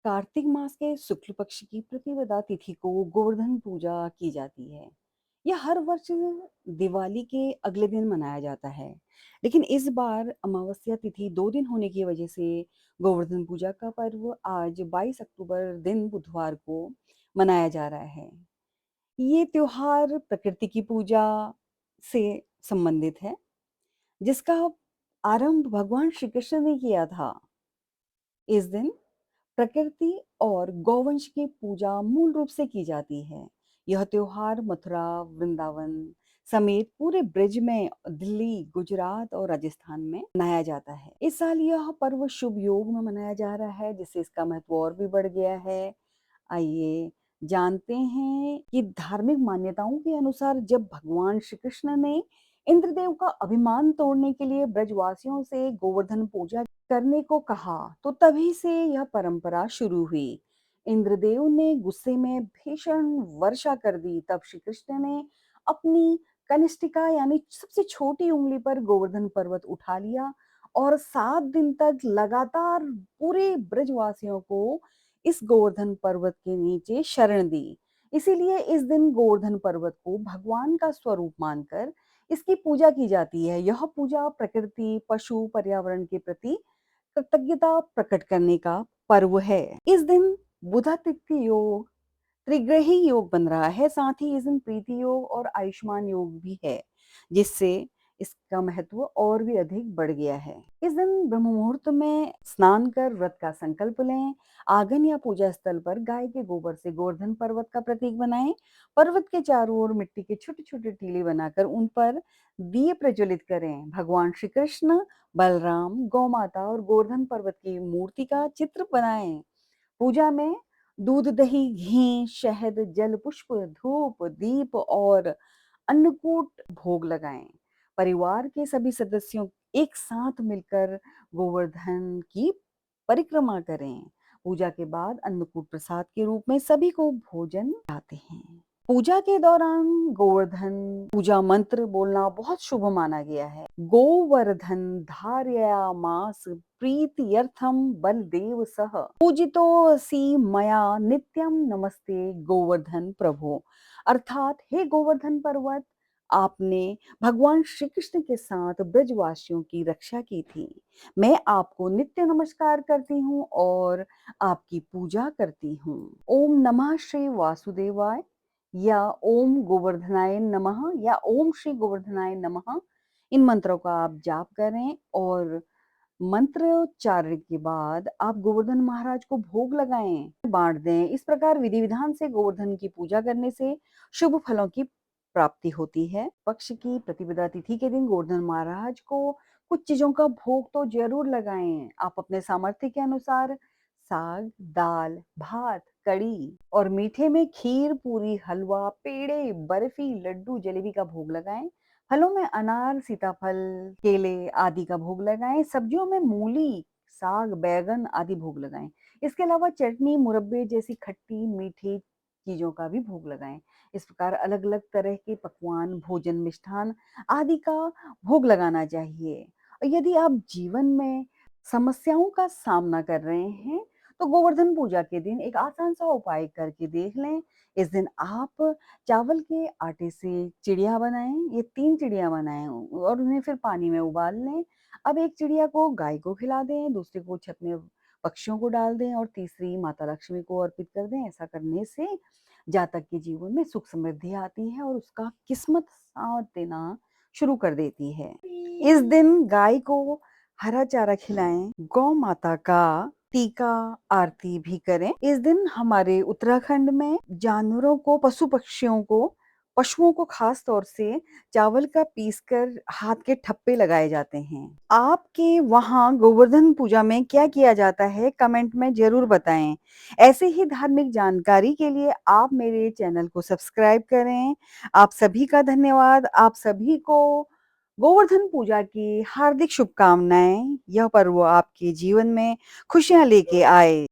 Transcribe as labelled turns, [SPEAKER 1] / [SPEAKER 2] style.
[SPEAKER 1] कार्तिक मास के शुक्ल पक्ष की प्रतिपदा तिथि को गोवर्धन पूजा की जाती है। यह हर वर्ष दिवाली के अगले दिन मनाया जाता है, लेकिन इस बार अमावस्या तिथि 2 दिन होने की वजह से गोवर्धन पूजा का पर्व आज 22 अक्टूबर दिन बुधवार को मनाया जा रहा है। ये त्योहार प्रकृति की पूजा से संबंधित है, जिसका आरंभ भगवान श्री कृष्ण ने किया था। इस दिन प्रकृति और गौवंश की पूजा मूल रूप से की जाती है। यह त्योहार मथुरा, वृंदावन समेत पूरे ब्रज में, दिल्ली, गुजरात और राजस्थान में मनाया जाता है। इस साल यह पर्व शुभ योग में मनाया जा रहा है, जिससे इसका महत्व और भी बढ़ गया है। आइए जानते हैं कि धार्मिक मान्यताओं के अनुसार जब भगवान श्री कृष्ण ने इंद्रदेव का अभिमान तोड़ने के लिए ब्रजवासियों से गोवर्धन पूजा करने को कहा, तो तभी से यह परंपरा शुरू हुई। इंद्रदेव ने गुस्से में भीषण वर्षा कर दी। तब श्री कृष्ण ने अपनी कनिष्ठिका यानी सबसे छोटी उंगली पर गोवर्धन पर्वत उठा लिया और 7 दिन तक लगातार पूरे ब्रजवासियों को इस गोवर्धन पर्वत के नीचे शरण दी। इसीलिए इस दिन गोवर्धन पर्वत को भगवान का स्वरूप मानकर इसकी पूजा की जाती है। यह पूजा प्रकृति, पशु, पर्यावरण के प्रति कृतज्ञता प्रकट करने का पर्व है। इस दिन बुधा तिथि योग, त्रिग्रही योग बन रहा है। साथ ही इस दिन प्रीति योग और आयुष्मान योग भी है, जिससे इसका महत्व और भी अधिक बढ़ गया है। इस दिन ब्रह्म मुहूर्त में स्नान कर व्रत का संकल्प लें। आंगन या पूजा स्थल पर गाय के गोबर से गोवर्धन पर्वत का प्रतीक बनाएं। पर्वत के चारों ओर मिट्टी के छोटे छोटे टीले बनाकर उन पर दिए प्रज्वलित करें। भगवान श्री कृष्ण, बलराम, गौ माता और गोवर्धन पर्वत की मूर्ति का चित्र बनाएं। पूजा में दूध, दही, घी, शहद, जल, पुष्प, धूप, दीप और अन्नकूट भोग लगाएं। परिवार के सभी सदस्यों एक साथ मिलकर गोवर्धन की परिक्रमा करें। पूजा के बाद अन्नकूट प्रसाद के रूप में सभी को भोजन कराते हैं। पूजा के दौरान गोवर्धन पूजा मंत्र बोलना बहुत शुभ माना गया है। गोवर्धन धारयामास प्रीत्यर्थम बलदेव सह पूजितो सी मया नित्यम नमस्ते गोवर्धन प्रभो। अर्थात हे गोवर्धन पर्वत, आपने भगवान श्री कृष्ण के साथ ब्रजवासियों की रक्षा की थी। मैं आपको नित्य नमस्कार करती हूँ और आपकी पूजा करती हूँ। ओम नमः श्री वासुदेवाय या ओम गोवर्धनाय नमः या ओम श्री गोवर्धनाय नमः, इन मंत्रों का आप जाप करें और मंत्रोच्चारण के बाद आप गोवर्धन महाराज को भोग लगाएं, बांट दें। इस प्रकार विधि विधान से गोवर्धन की पूजा करने से शुभ फलों की प्राप्ति होती है। पक्ष की प्रतिपदा तिथि के दिन गोवर्धन महाराज को कुछ चीजों का भोग तो जरूर लगाएं। आप अपने सामर्थ्य के अनुसार साग, दाल, भात, कड़ी और मीठे में खीर, पूरी, हलवा, पेड़े, बर्फी, लड्डू, जलेबी का भोग लगाएं। फलों में अनार, सीताफल, केले आदि का भोग लगाएं। सब्जियों में मूली, साग, बैगन आदि भोग लगाएं। इसके अलावा चटनी, मुरब्बे जैसी खट्टी मीठी चीजों का भी भोग लगाएं। इस प्रकार अलग अलग तरह के पकवान, भोजन, मिष्ठान आदि का भोग लगाना चाहिए। और यदि आप जीवन में समस्याओं का सामना कर रहे हैं, तो गोवर्धन पूजा के दिन एक आसान सा उपाय करके देख लें। इस दिन आप चावल के आटे से चिड़िया बनाएं। ये 3 चिड़िया बनाएं और उन्हें फिर पानी में उबाल लें। अब एक चिड़िया को गाय को खिला दें, दूसरे को छत में पक्षियों को डाल दें और तीसरी माता लक्ष्मी को अर्पित कर दें। ऐसा करने से जातक के जीवन में सुख समृद्धि आती है और उसका किस्मत साथ देना शुरू कर देती है। इस दिन गाय को हरा चारा खिलाएं, गौ माता का टीका आरती भी करें। इस दिन हमारे उत्तराखंड में जानवरों को, पशुओं को खास तौर से चावल का पीसकर हाथ के ठप्पे लगाए जाते हैं। आपके वहां गोवर्धन पूजा में क्या किया जाता है, कमेंट में जरूर बताएं। ऐसे ही धार्मिक जानकारी के लिए आप मेरे चैनल को सब्सक्राइब करें। आप सभी का धन्यवाद। आप सभी को गोवर्धन पूजा की हार्दिक शुभकामनाएं। यह पर्व आपके जीवन में खुशियां लेके आए।